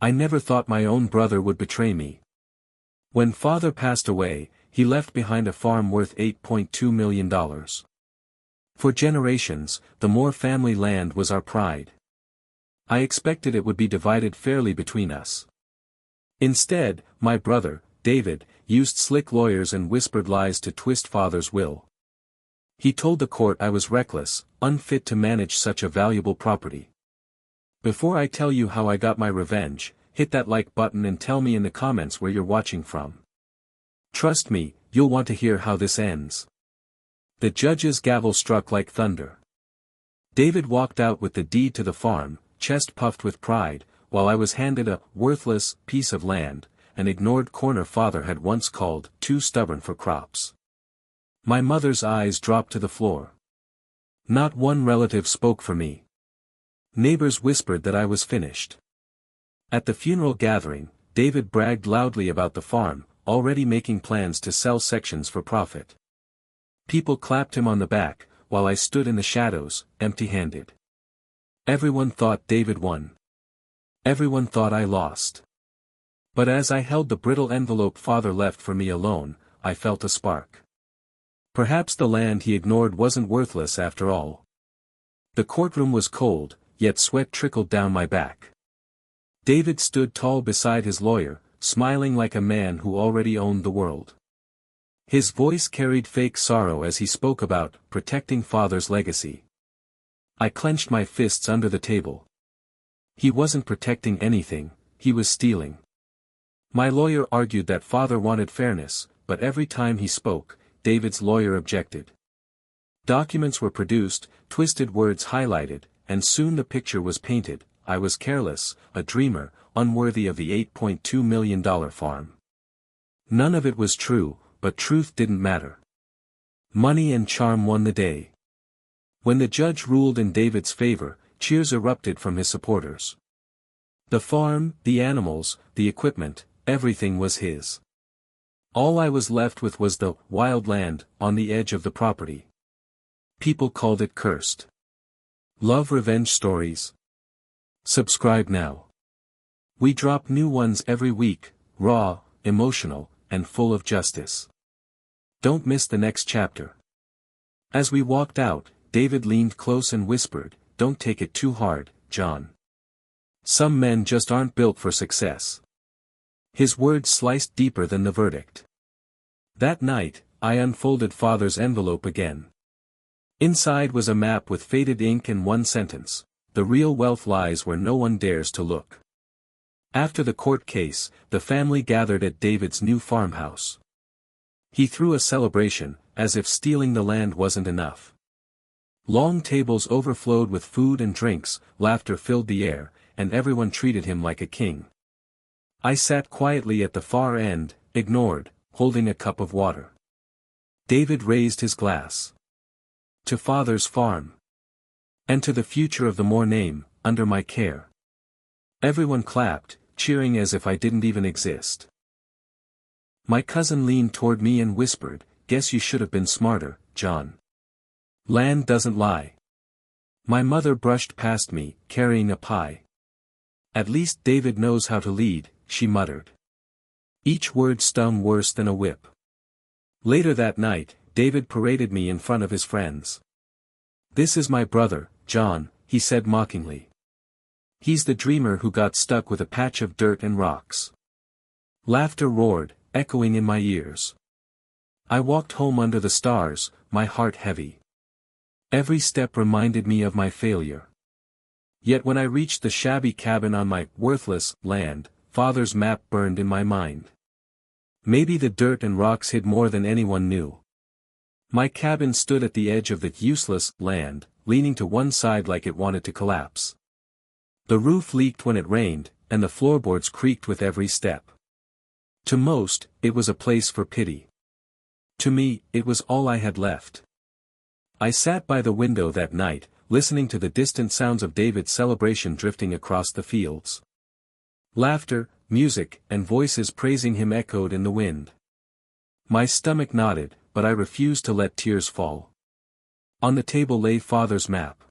I never thought my own brother would betray me. When father passed away, he left behind a farm worth $8.2 million. For generations, the Moore family land was our pride. I expected it would be divided fairly between us. Instead, my brother, David, used slick lawyers and whispered lies to twist father's will. He told the court I was reckless, unfit to manage such a valuable property. Before I tell you how I got my revenge, hit that like button and tell me in the comments where you're watching from. Trust me, you'll want to hear how this ends. The judge's gavel struck like thunder. David walked out with the deed to the farm, chest puffed with pride, while I was handed a worthless piece of land, an ignored corner father had once called too stubborn for crops. My mother's eyes dropped to the floor. Not one relative spoke for me. Neighbors whispered that I was finished. At the funeral gathering, David bragged loudly about the farm, already making plans to sell sections for profit. People clapped him on the back, while I stood in the shadows, empty-handed. Everyone thought David won. Everyone thought I lost. But as I held the brittle envelope father left for me alone, I felt a spark. Perhaps the land he ignored wasn't worthless after all. The courtroom was cold, yet sweat trickled down my back. David stood tall beside his lawyer, smiling like a man who already owned the world. His voice carried fake sorrow as he spoke about protecting father's legacy. I clenched my fists under the table. He wasn't protecting anything, he was stealing. My lawyer argued that father wanted fairness, but every time he spoke, David's lawyer objected. Documents were produced, twisted words highlighted, and soon the picture was painted. I was careless, a dreamer, unworthy of the $8.2 million farm. None of it was true, but truth didn't matter. Money and charm won the day. When the judge ruled in David's favor, cheers erupted from his supporters. The farm, the animals, the equipment, everything was his. All I was left with was the wild land on the edge of the property. People called it cursed. Love revenge stories? Subscribe now. We drop new ones every week, raw, emotional, and full of justice. Don't miss the next chapter. As we walked out, David leaned close and whispered, "Don't take it too hard, John. Some men just aren't built for success." His words sliced deeper than the verdict. That night, I unfolded father's envelope again. Inside was a map with faded ink and one sentence: "The real wealth lies where no one dares to look." After the court case, the family gathered at David's new farmhouse. He threw a celebration, as if stealing the land wasn't enough. Long tables overflowed with food and drinks, laughter filled the air, and everyone treated him like a king. I sat quietly at the far end, ignored, holding a cup of water. David raised his glass. To father's farm. And to the future of the Moore name, under my care. Everyone clapped, cheering as if I didn't even exist. My cousin leaned toward me and whispered, "Guess you should have been smarter, John. Land doesn't lie." My mother brushed past me, carrying a pie. "At least David knows how to lead," she muttered. Each word stung worse than a whip. Later that night, David paraded me in front of his friends. "This is my brother, John," he said mockingly. "He's the dreamer who got stuck with a patch of dirt and rocks." Laughter roared, echoing in my ears. I walked home under the stars, my heart heavy. Every step reminded me of my failure. Yet when I reached the shabby cabin on my worthless land, father's map burned in my mind. Maybe the dirt and rocks hid more than anyone knew. My cabin stood at the edge of the useless land, leaning to one side like it wanted to collapse. The roof leaked when it rained, and the floorboards creaked with every step. To most, it was a place for pity. To me, it was all I had left. I sat by the window that night, listening to the distant sounds of David's celebration drifting across the fields. Laughter, music, and voices praising him echoed in the wind. My stomach knotted, but I refused to let tears fall. On the table lay father's map.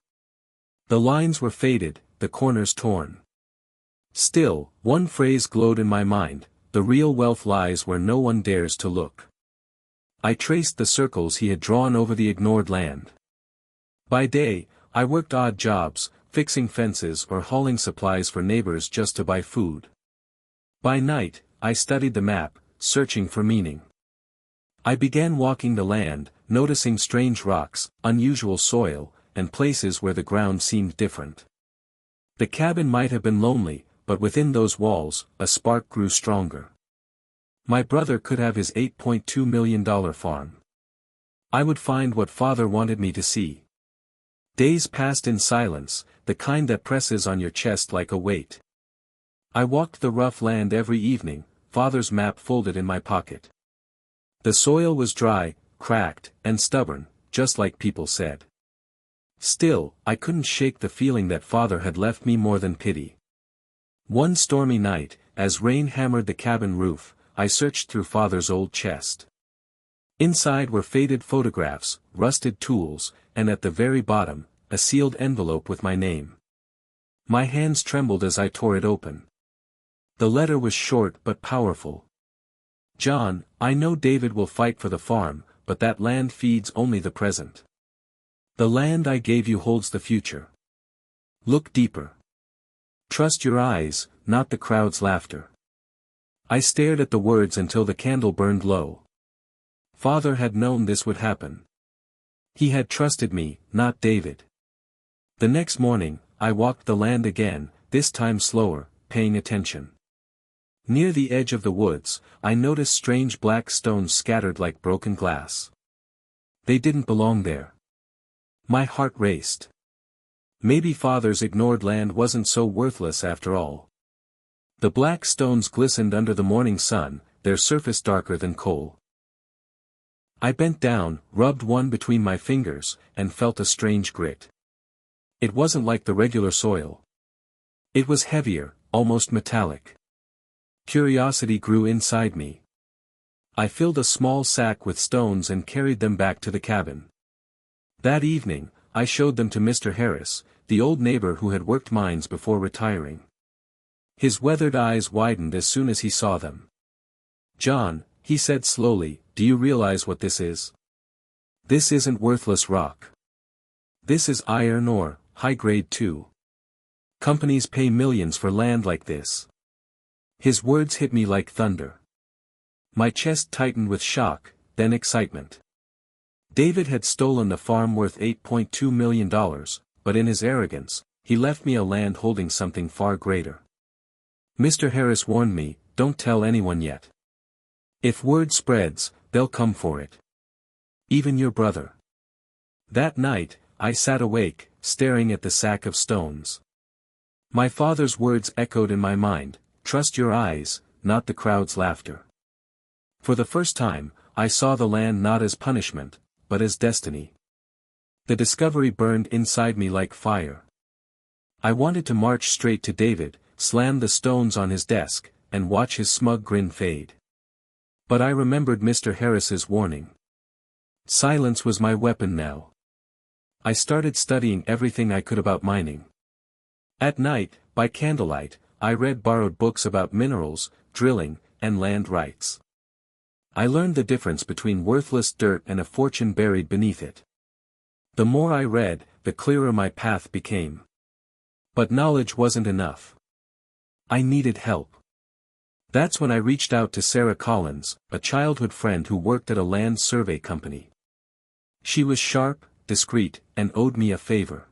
The lines were faded, the corners torn. Still, one phrase glowed in my mind: the real wealth lies where no one dares to look. I traced the circles he had drawn over the ignored land. By day, I worked odd jobs, fixing fences or hauling supplies for neighbors just to buy food. By night, I studied the map, searching for meaning. I began walking the land, noticing strange rocks, unusual soil, and places where the ground seemed different. The cabin might have been lonely, but within those walls, a spark grew stronger. My brother could have his $8.2 million farm. I would find what father wanted me to see. Days passed in silence, the kind that presses on your chest like a weight. I walked the rough land every evening, father's map folded in my pocket. The soil was dry, cracked, and stubborn, just like people said. Still, I couldn't shake the feeling that father had left me more than pity. One stormy night, as rain hammered the cabin roof, I searched through father's old chest. Inside were faded photographs, rusted tools, and at the very bottom, a sealed envelope with my name. My hands trembled as I tore it open. The letter was short but powerful. "John, I know David will fight for the farm, but that land feeds only the present. The land I gave you holds the future. Look deeper. Trust your eyes, not the crowd's laughter." I stared at the words until the candle burned low. Father had known this would happen. He had trusted me, not David. The next morning, I walked the land again, this time slower, paying attention. Near the edge of the woods, I noticed strange black stones scattered like broken glass. They didn't belong there. My heart raced. Maybe father's ignored land wasn't so worthless after all. The black stones glistened under the morning sun, their surface darker than coal. I bent down, rubbed one between my fingers, and felt a strange grit. It wasn't like the regular soil. It was heavier, almost metallic. Curiosity grew inside me. I filled a small sack with stones and carried them back to the cabin. That evening, I showed them to Mr. Harris, the old neighbor who had worked mines before retiring. His weathered eyes widened as soon as he saw them. "John," he said slowly, "do you realize what this is? This isn't worthless rock. This is iron ore, high grade too. Companies pay millions for land like this." His words hit me like thunder. My chest tightened with shock, then excitement. David had stolen the farm worth $8.2 million, but in his arrogance, he left me a land holding something far greater. Mr. Harris warned me, "Don't tell anyone yet. If word spreads, they'll come for it. Even your brother." That night, I sat awake, staring at the sack of stones. My father's words echoed in my mind: "Trust your eyes, not the crowd's laughter." For the first time, I saw the land not as punishment, but as destiny. The discovery burned inside me like fire. I wanted to march straight to David, slam the stones on his desk, and watch his smug grin fade. But I remembered Mr. Harris's warning. Silence was my weapon now. I started studying everything I could about mining. At night, by candlelight, I read borrowed books about minerals, drilling, and land rights. I learned the difference between worthless dirt and a fortune buried beneath it. The more I read, the clearer my path became. But knowledge wasn't enough. I needed help. That's when I reached out to Sarah Collins, a childhood friend who worked at a land survey company. She was sharp, discreet, and owed me a favor.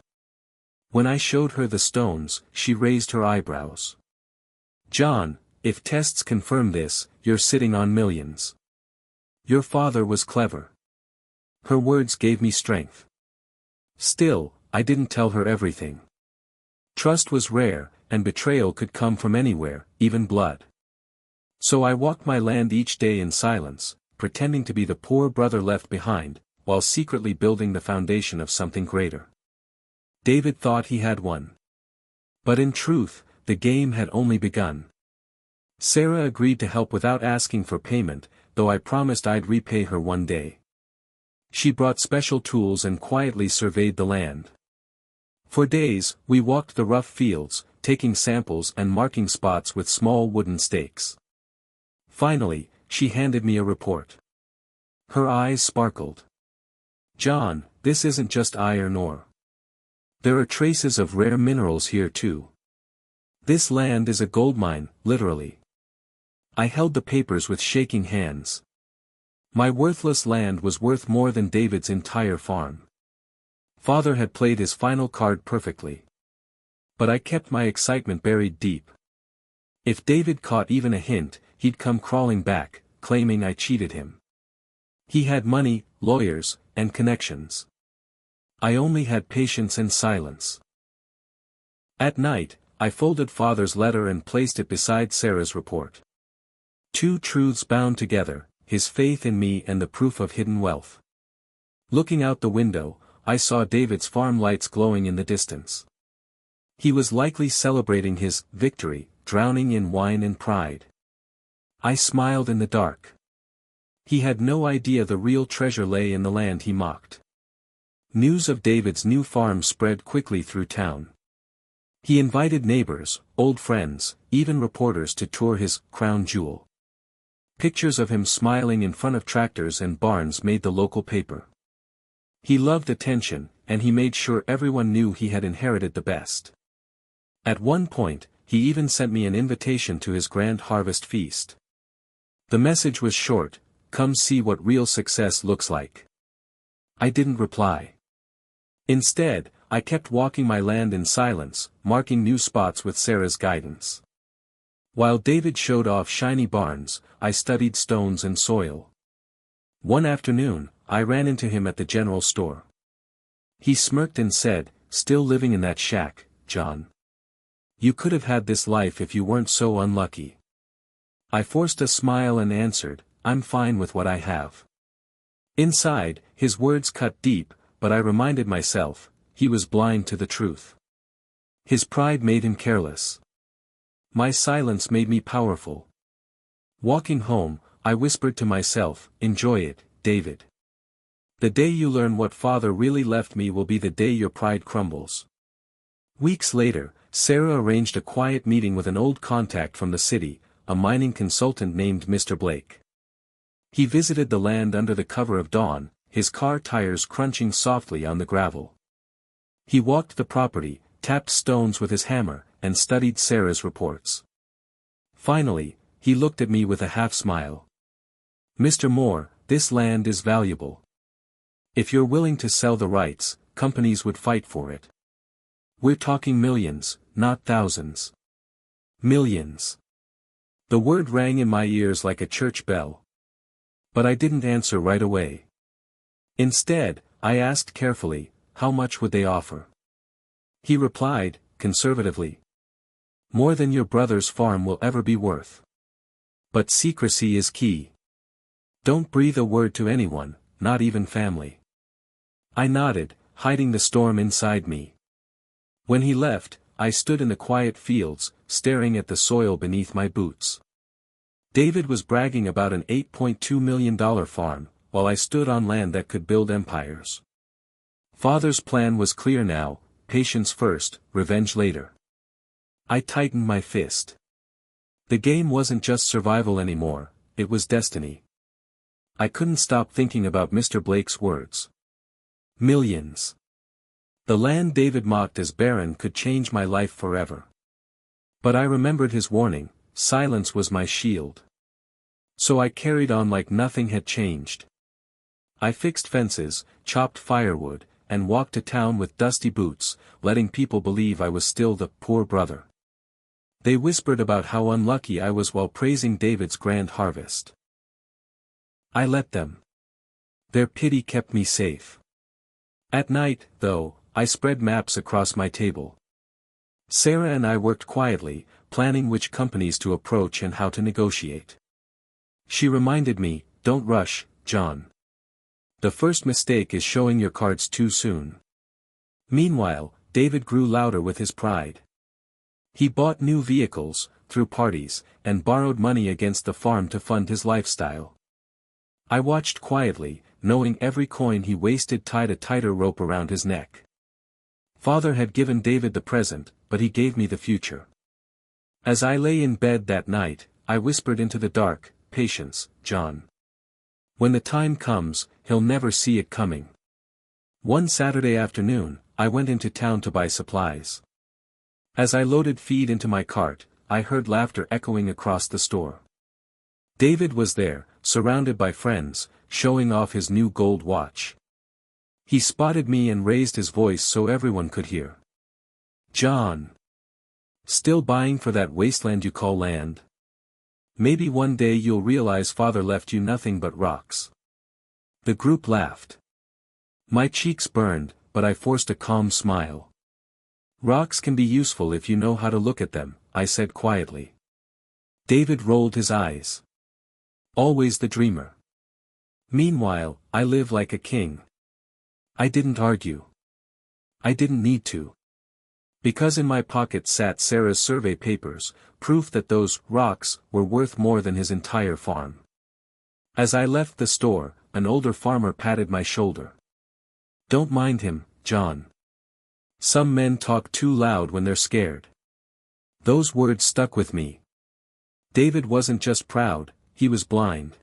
When I showed her the stones, she raised her eyebrows. "John, if tests confirm this, you're sitting on millions. Your father was clever." Her words gave me strength. Still, I didn't tell her everything. Trust was rare, and betrayal could come from anywhere, even blood. So I walked my land each day in silence, pretending to be the poor brother left behind, while secretly building the foundation of something greater. David thought he had won. But in truth, the game had only begun. Sarah agreed to help without asking for payment, though I promised I'd repay her one day. She brought special tools and quietly surveyed the land. For days, we walked the rough fields, taking samples and marking spots with small wooden stakes. Finally, she handed me a report. Her eyes sparkled. "John, this isn't just iron ore. There are traces of rare minerals here too. This land is a goldmine, literally." I held the papers with shaking hands. My worthless land was worth more than David's entire farm. Father had played his final card perfectly. But I kept my excitement buried deep. If David caught even a hint, he'd come crawling back, claiming I cheated him. He had money, lawyers, and connections. I only had patience and silence. At night, I folded Father's letter and placed it beside Sarah's report. Two truths bound together, his faith in me and the proof of hidden wealth. Looking out the window, I saw David's farm lights glowing in the distance. He was likely celebrating his victory, drowning in wine and pride. I smiled in the dark. He had no idea the real treasure lay in the land he mocked. News of David's new farm spread quickly through town. He invited neighbors, old friends, even reporters to tour his crown jewel. Pictures of him smiling in front of tractors and barns made the local paper. He loved attention, and he made sure everyone knew he had inherited the best. At one point, he even sent me an invitation to his grand harvest feast. The message was short: "Come see what real success looks like." I didn't reply. Instead, I kept walking my land in silence, marking new spots with Sarah's guidance. While David showed off shiny barns, I studied stones and soil. One afternoon, I ran into him at the general store. He smirked and said, "Still living in that shack, John? You could have had this life if you weren't so unlucky." I forced a smile and answered, "I'm fine with what I have." Inside, his words cut deep, but I reminded myself, he was blind to the truth. His pride made him careless. My silence made me powerful. Walking home, I whispered to myself, "Enjoy it, David. The day you learn what Father really left me will be the day your pride crumbles." Weeks later, Sarah arranged a quiet meeting with an old contact from the city, a mining consultant named Mr. Blake. He visited the land under the cover of dawn, his car tires crunching softly on the gravel. He walked the property, tapped stones with his hammer, and studied Sarah's reports. Finally, he looked at me with a half-smile. "Mr. Moore, this land is valuable. If you're willing to sell the rights, companies would fight for it. We're talking millions, not thousands. Millions." The word rang in my ears like a church bell. But I didn't answer right away. Instead, I asked carefully, "How much would they offer?" He replied, conservatively, "More than your brother's farm will ever be worth. But secrecy is key. Don't breathe a word to anyone, not even family." I nodded, hiding the storm inside me. When he left, I stood in the quiet fields, staring at the soil beneath my boots. David was bragging about an $8.2 million farm, while I stood on land that could build empires. Father's plan was clear now: patience first, revenge later. I tightened my fist. The game wasn't just survival anymore, it was destiny. I couldn't stop thinking about Mr. Blake's words. Millions. The land David mocked as barren could change my life forever. But I remembered his warning: silence was my shield. So I carried on like nothing had changed. I fixed fences, chopped firewood, and walked to town with dusty boots, letting people believe I was still the poor brother. They whispered about how unlucky I was while praising David's grand harvest. I let them. Their pity kept me safe. At night, though, I spread maps across my table. Sarah and I worked quietly, planning which companies to approach and how to negotiate. She reminded me, "Don't rush, John. The first mistake is showing your cards too soon." Meanwhile, David grew louder with his pride. He bought new vehicles, threw parties, and borrowed money against the farm to fund his lifestyle. I watched quietly, knowing every coin he wasted tied a tighter rope around his neck. Father had given David the present, but he gave me the future. As I lay in bed that night, I whispered into the dark, "Patience, John. When the time comes, he'll never see it coming." One Saturday afternoon, I went into town to buy supplies. As I loaded feed into my cart, I heard laughter echoing across the store. David was there, surrounded by friends, showing off his new gold watch. He spotted me and raised his voice so everyone could hear. "John. Still buying for that wasteland you call land? Maybe one day you'll realize Father left you nothing but rocks." The group laughed. My cheeks burned, but I forced a calm smile. "Rocks can be useful if you know how to look at them," I said quietly. David rolled his eyes. "Always the dreamer. Meanwhile, I live like a king." I didn't argue. I didn't need to. Because in my pocket sat Sarah's survey papers, proof that those rocks were worth more than his entire farm. As I left the store, an older farmer patted my shoulder. "Don't mind him, John. Some men talk too loud when they're scared." Those words stuck with me. David wasn't just proud, he was blind.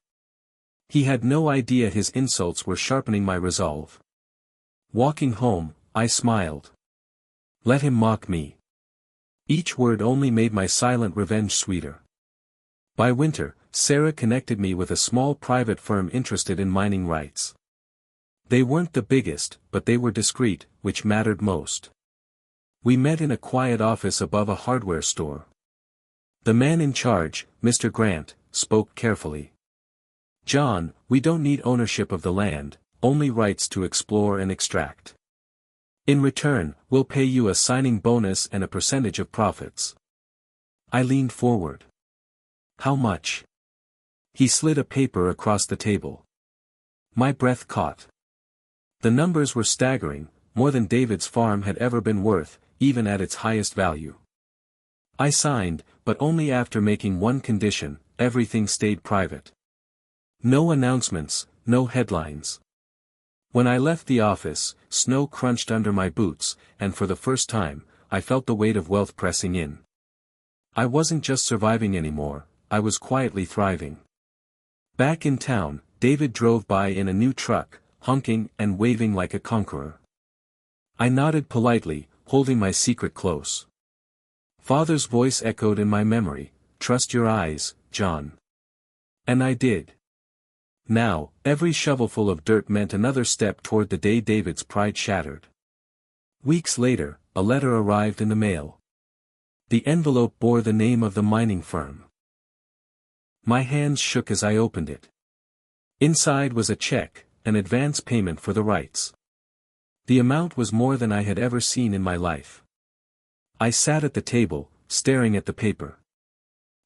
He had no idea his insults were sharpening my resolve. Walking home, I smiled. Let him mock me. Each word only made my silent revenge sweeter. By winter, Sarah connected me with a small private firm interested in mining rights. They weren't the biggest, but they were discreet, which mattered most. We met in a quiet office above a hardware store. The man in charge, Mr. Grant, spoke carefully. "John, we don't need ownership of the land, only rights to explore and extract. In return, we'll pay you a signing bonus and a percentage of profits." I leaned forward. "How much?" He slid a paper across the table. My breath caught. The numbers were staggering, more than David's farm had ever been worth, even at its highest value. I signed, but only after making one condition: everything stayed private. No announcements, no headlines. When I left the office, snow crunched under my boots, and for the first time, I felt the weight of wealth pressing in. I wasn't just surviving anymore, I was quietly thriving. Back in town, David drove by in a new truck, honking and waving like a conqueror. I nodded politely, holding my secret close. Father's voice echoed in my memory, "Trust your eyes, John." And I did. Now, every shovelful of dirt meant another step toward the day David's pride shattered. Weeks later, a letter arrived in the mail. The envelope bore the name of the mining firm. My hands shook as I opened it. Inside was a check, an advance payment for the rights. The amount was more than I had ever seen in my life. I sat at the table, staring at the paper.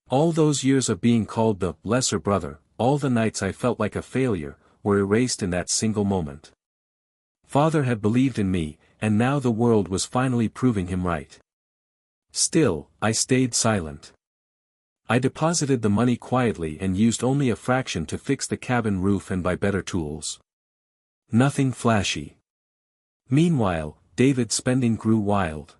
All those years of being called the lesser brother, all the nights I felt like a failure, were erased in that single moment. Father had believed in me, and now the world was finally proving him right. Still, I stayed silent. I deposited the money quietly and used only a fraction to fix the cabin roof and buy better tools. Nothing flashy. Meanwhile, David's spending grew wild.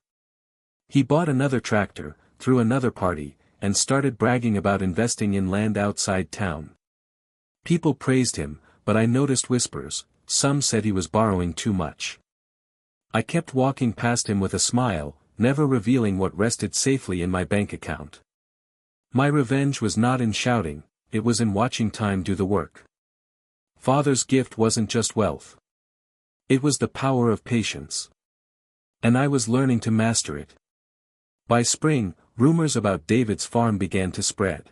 He bought another tractor, threw another party, and started bragging about investing in land outside town. People praised him, but I noticed whispers. Some said he was borrowing too much. I kept walking past him with a smile, never revealing what rested safely in my bank account. My revenge was not in shouting, it was in watching time do the work. Father's gift wasn't just wealth. It was the power of patience. And I was learning to master it. By spring, rumors about David's farm began to spread.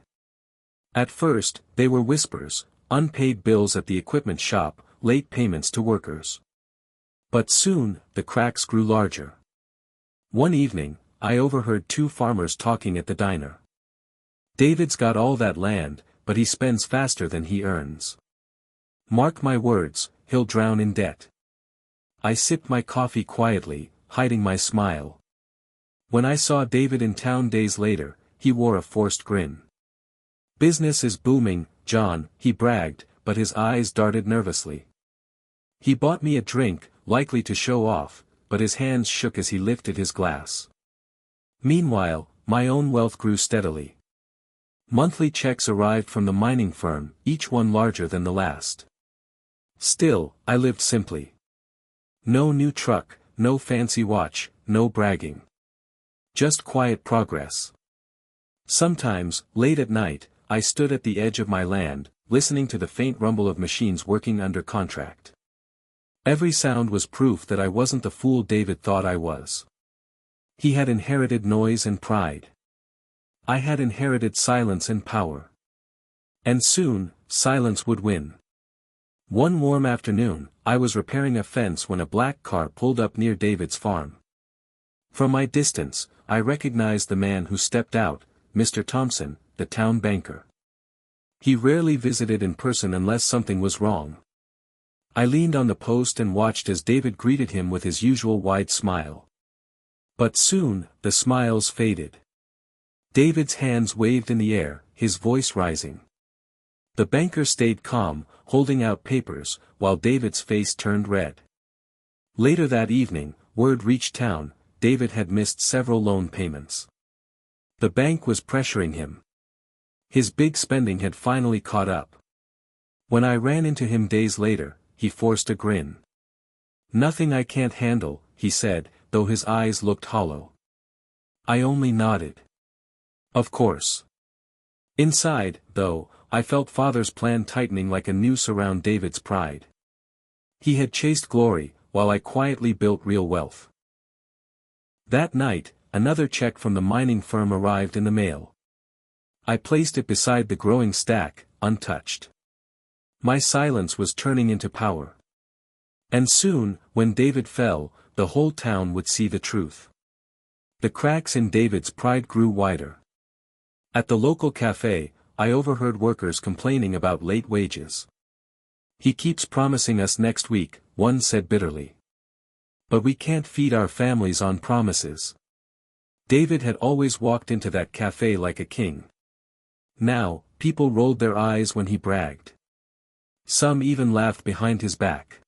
At first, they were whispers: unpaid bills at the equipment shop, late payments to workers. But soon, the cracks grew larger. One evening, I overheard two farmers talking at the diner. "David's got all that land, but he spends faster than he earns. Mark my words, he'll drown in debt." I sipped my coffee quietly, hiding my smile. When I saw David in town days later, he wore a forced grin. "Business is booming, John," he bragged, but his eyes darted nervously. He bought me a drink, likely to show off, but his hands shook as he lifted his glass. Meanwhile, my own wealth grew steadily. Monthly checks arrived from the mining firm, each one larger than the last. Still, I lived simply. No new truck, no fancy watch, no bragging. Just quiet progress. Sometimes, late at night, I stood at the edge of my land, listening to the faint rumble of machines working under contract. Every sound was proof that I wasn't the fool David thought I was. He had inherited noise and pride. I had inherited silence and power. And soon, silence would win. One warm afternoon, I was repairing a fence when a black car pulled up near David's farm. From my distance, I recognized the man who stepped out, Mr. Thompson, the town banker. He rarely visited in person unless something was wrong. I leaned on the post and watched as David greeted him with his usual wide smile. But soon, the smiles faded. David's hands waved in the air, his voice rising. The banker stayed calm, holding out papers, while David's face turned red. Later that evening, word reached town, David had missed several loan payments. The bank was pressuring him. His big spending had finally caught up. When I ran into him days later, he forced a grin. "Nothing I can't handle," he said, though his eyes looked hollow. I only nodded. Of course. Inside, though, I felt Father's plan tightening like a noose around David's pride. He had chased glory, while I quietly built real wealth. That night, another check from the mining firm arrived in the mail. I placed it beside the growing stack, untouched. My silence was turning into power. And soon, when David fell, the whole town would see the truth. The cracks in David's pride grew wider. At the local cafe, I overheard workers complaining about late wages. "He keeps promising us next week," one said bitterly. "But we can't feed our families on promises." David had always walked into that cafe like a king. Now, people rolled their eyes when he bragged. Some even laughed behind his back.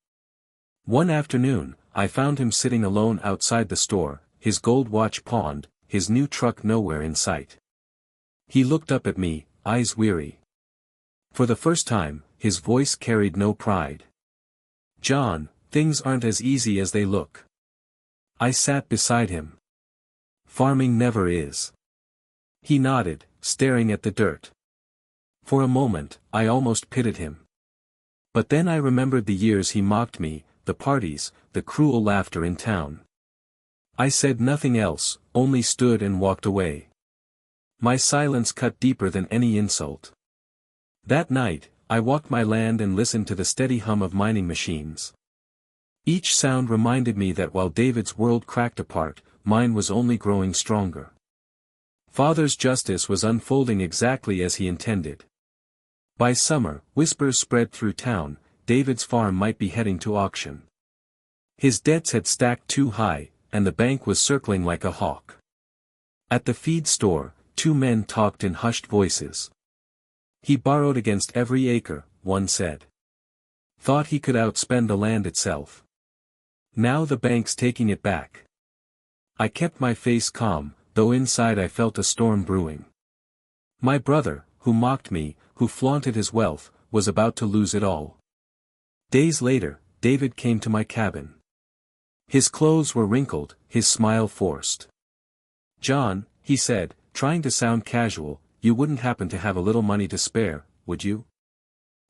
One afternoon, I found him sitting alone outside the store, his gold watch pawned, his new truck nowhere in sight. He looked up at me, eyes weary. For the first time, his voice carried no pride. "John, things aren't as easy as they look." I sat beside him. "Farming never is." He nodded, staring at the dirt. For a moment, I almost pitied him. But then I remembered the years he mocked me, the parties, the cruel laughter in town. I said nothing else, only stood and walked away. My silence cut deeper than any insult. That night, I walked my land and listened to the steady hum of mining machines. Each sound reminded me that while David's world cracked apart, mine was only growing stronger. Father's justice was unfolding exactly as he intended. By summer, whispers spread through town, David's farm might be heading to auction. His debts had stacked too high, and the bank was circling like a hawk. At the feed store, two men talked in hushed voices. "He borrowed against every acre," one said. "Thought he could outspend the land itself. Now the bank's taking it back." I kept my face calm, though inside I felt a storm brewing. My brother, who mocked me, who flaunted his wealth, was about to lose it all. Days later, David came to my cabin. His clothes were wrinkled, his smile forced. "John," he said, trying to sound casual, "you wouldn't happen to have a little money to spare, would you?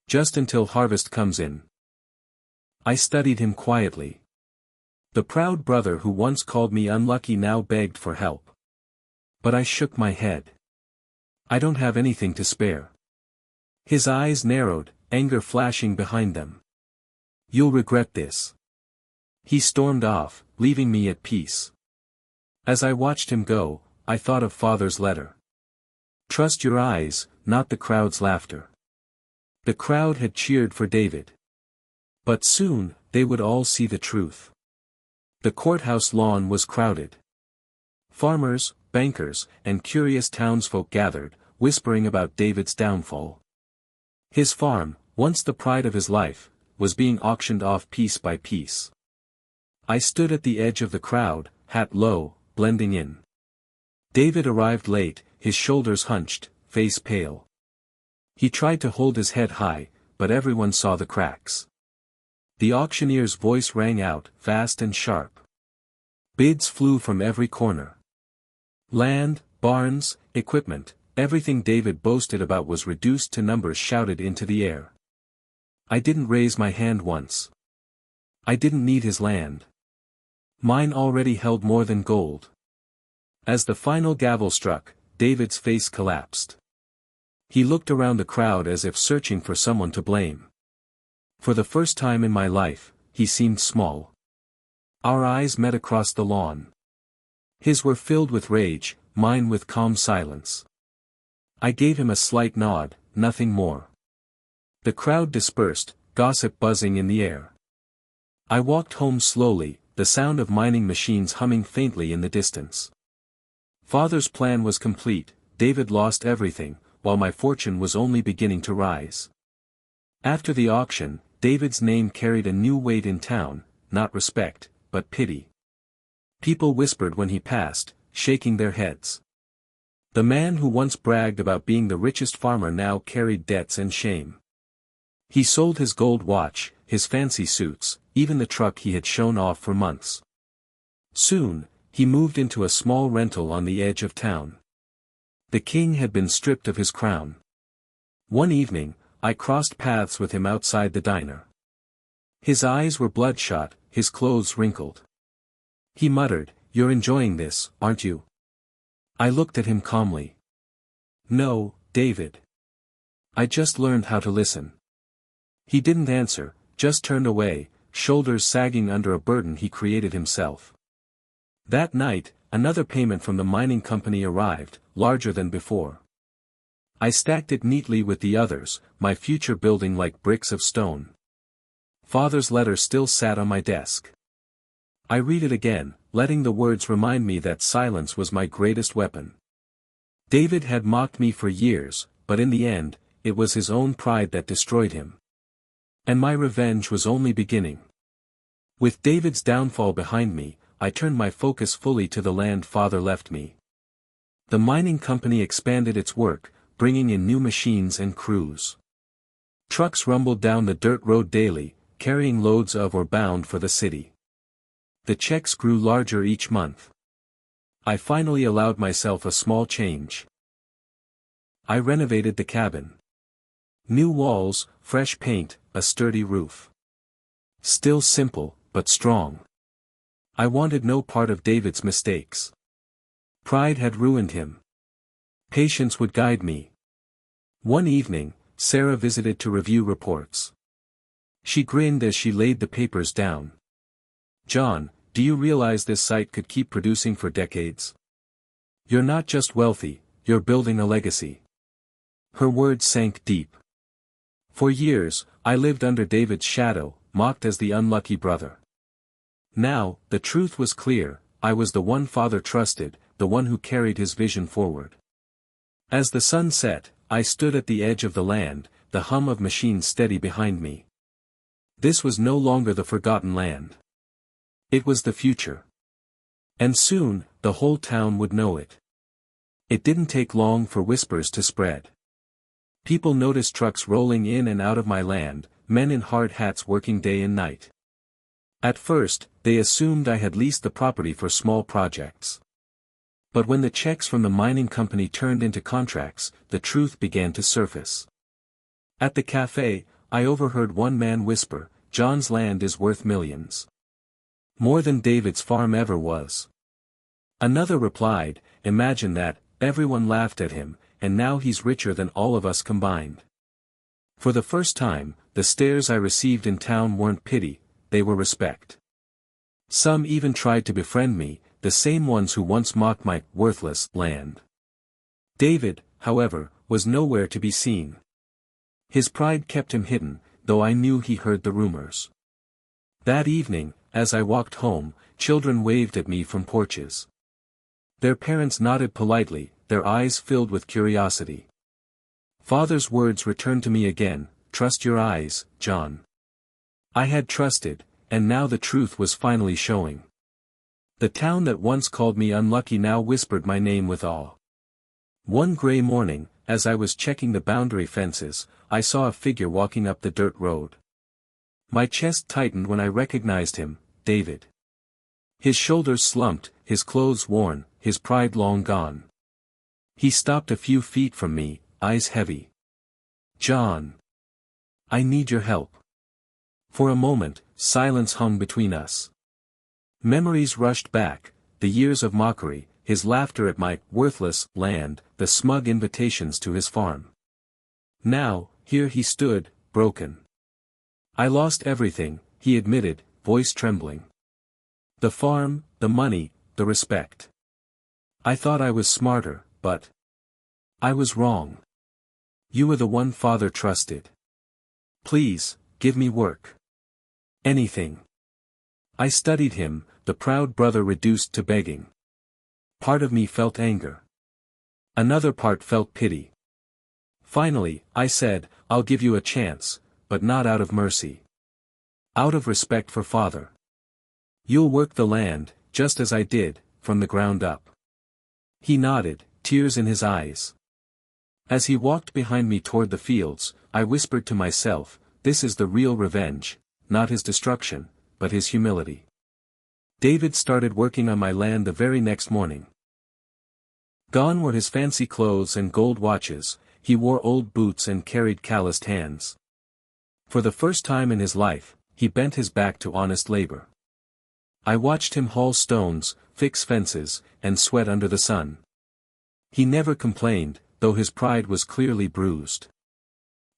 Just until harvest comes in." I studied him quietly. The proud brother who once called me unlucky now begged for help. But I shook my head. "I don't have anything to spare." His eyes narrowed, anger flashing behind them. "You'll regret this." He stormed off, leaving me at peace. As I watched him go, I thought of Father's letter. Trust your eyes, not the crowd's laughter. The crowd had cheered for David. But soon, they would all see the truth. The courthouse lawn was crowded. Farmers, bankers, and curious townsfolk gathered, whispering about David's downfall. His farm, once the pride of his life, was being auctioned off piece by piece. I stood at the edge of the crowd, hat low, blending in. David arrived late, his shoulders hunched, face pale. He tried to hold his head high, but everyone saw the cracks. The auctioneer's voice rang out, fast and sharp. Bids flew from every corner. Land, barns, equipment, everything David boasted about was reduced to numbers shouted into the air. I didn't raise my hand once. I didn't need his land. Mine already held more than gold. As the final gavel struck, David's face collapsed. He looked around the crowd as if searching for someone to blame. For the first time in my life, he seemed small. Our eyes met across the lawn. His were filled with rage, mine with calm silence. I gave him a slight nod, nothing more. The crowd dispersed, gossip buzzing in the air. I walked home slowly, the sound of mining machines humming faintly in the distance. Father's plan was complete, David lost everything, while my fortune was only beginning to rise. After the auction, David's name carried a new weight in town, not respect, but pity. People whispered when he passed, shaking their heads. The man who once bragged about being the richest farmer now carried debts and shame. He sold his gold watch, his fancy suits, even the truck he had shown off for months. Soon, he moved into a small rental on the edge of town. The king had been stripped of his crown. One evening, I crossed paths with him outside the diner. His eyes were bloodshot, his clothes wrinkled. He muttered, "You're enjoying this, aren't you?" I looked at him calmly. "No, David. I just learned how to listen." He didn't answer, just turned away, shoulders sagging under a burden he created himself. That night, another payment from the mining company arrived, larger than before. I stacked it neatly with the others, my future building like bricks of stone. Father's letter still sat on my desk. I read it again, letting the words remind me that silence was my greatest weapon. David had mocked me for years, but in the end, it was his own pride that destroyed him. And my revenge was only beginning. With David's downfall behind me, I turned my focus fully to the land Father left me. The mining company expanded its work, bringing in new machines and crews. Trucks rumbled down the dirt road daily, carrying loads of or bound for the city. The checks grew larger each month. I finally allowed myself a small change. I renovated the cabin. New walls, fresh paint, a sturdy roof. Still simple, but strong. I wanted no part of David's mistakes. Pride had ruined him. Patience would guide me. One evening, Sarah visited to review reports. She grinned as she laid the papers down. "John, do you realize this site could keep producing for decades? You're not just wealthy, you're building a legacy." Her words sank deep. For years, I lived under David's shadow, mocked as the unlucky brother. Now, the truth was clear, I was the one Father trusted, the one who carried his vision forward. As the sun set, I stood at the edge of the land, the hum of machines steady behind me. This was no longer the forgotten land. It was the future. And soon, the whole town would know it. It didn't take long for whispers to spread. People noticed trucks rolling in and out of my land, men in hard hats working day and night. At first, they assumed I had leased the property for small projects. But when the checks from the mining company turned into contracts, the truth began to surface. At the cafe, I overheard one man whisper, "John's land is worth millions. More than David's farm ever was." Another replied, "Imagine that." Everyone laughed at him, and now he's richer than all of us combined. For the first time, the stares I received in town weren't pity, they were respect. Some even tried to befriend me, the same ones who once mocked my worthless land. David, however, was nowhere to be seen. His pride kept him hidden, though I knew he heard the rumors. That evening, as I walked home, children waved at me from porches. Their parents nodded politely, their eyes filled with curiosity. Father's words returned to me again, "Trust your eyes, John." I had trusted, and now the truth was finally showing. The town that once called me unlucky now whispered my name with awe. One gray morning, as I was checking the boundary fences, I saw a figure walking up the dirt road. My chest tightened when I recognized him, David. His shoulders slumped, his clothes worn, his pride long gone. He stopped a few feet from me, eyes heavy. "John. I need your help." For a moment, silence hung between us. Memories rushed back, the years of mockery, his laughter at my worthless land, the smug invitations to his farm. Now, here he stood, broken. "I lost everything," he admitted, voice trembling. "The farm, the money, the respect. I thought I was smarter, but I was wrong. You were the one Father trusted. Please, give me work. Anything." I studied him, the proud brother reduced to begging. Part of me felt anger. Another part felt pity. Finally, I said, "I'll give you a chance, but not out of mercy. Out of respect for Father. You'll work the land, just as I did, from the ground up." He nodded, tears in his eyes. As he walked behind me toward the fields, I whispered to myself, this is the real revenge, not his destruction, but his humility. David started working on my land the very next morning. Gone were his fancy clothes and gold watches, he wore old boots and carried calloused hands. For the first time in his life, he bent his back to honest labor. I watched him haul stones, fix fences, and sweat under the sun. He never complained, though his pride was clearly bruised.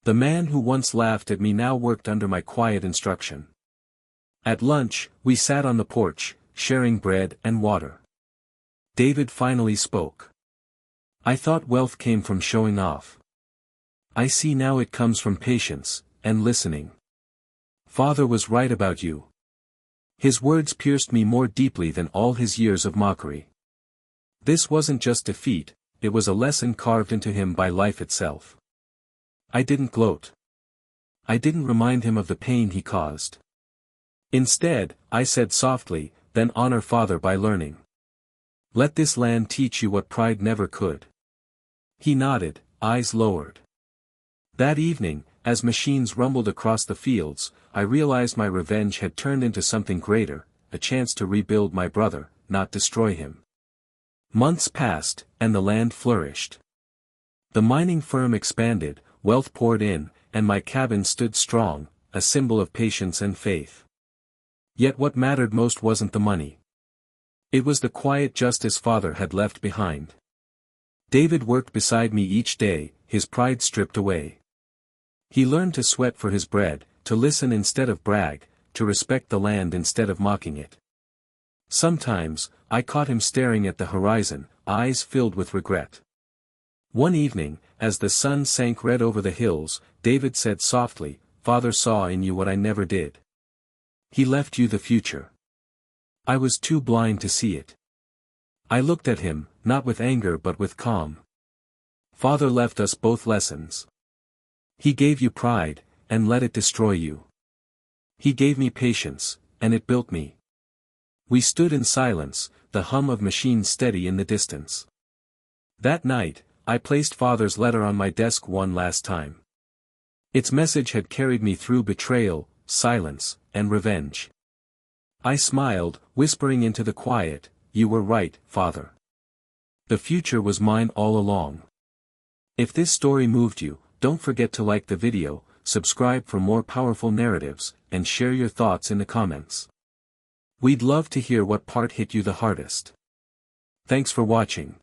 The man who once laughed at me now worked under my quiet instruction. At lunch, we sat on the porch, sharing bread and water. David finally spoke. "I thought wealth came from showing off. I see now it comes from patience, and listening. Father was right about you." His words pierced me more deeply than all his years of mockery. This wasn't just defeat, it was a lesson carved into him by life itself. I didn't gloat. I didn't remind him of the pain he caused. Instead, I said softly, "Then honor Father by learning. Let this land teach you what pride never could." He nodded, eyes lowered. That evening, as machines rumbled across the fields, I realized my revenge had turned into something greater, a chance to rebuild my brother, not destroy him. Months passed, and the land flourished. The mining firm expanded, wealth poured in, and my cabin stood strong, a symbol of patience and faith. Yet what mattered most wasn't the money. It was the quiet justice Father had left behind. David worked beside me each day, his pride stripped away. He learned to sweat for his bread, to listen instead of brag, to respect the land instead of mocking it. Sometimes, I caught him staring at the horizon, eyes filled with regret. One evening, as the sun sank red over the hills, David said softly, "Father saw in you what I never did. He left you the future. I was too blind to see it." I looked at him, not with anger but with calm. "Father left us both lessons. He gave you pride, and let it destroy you. He gave me patience, and it built me." We stood in silence, the hum of machines steady in the distance. That night, I placed Father's letter on my desk one last time. Its message had carried me through betrayal, silence, and revenge. I smiled, whispering into the quiet, "You were right, Father. The future was mine all along." If this story moved you, don't forget to like the video, subscribe for more powerful narratives, and share your thoughts in the comments. We'd love to hear what part hit you the hardest. Thanks for watching.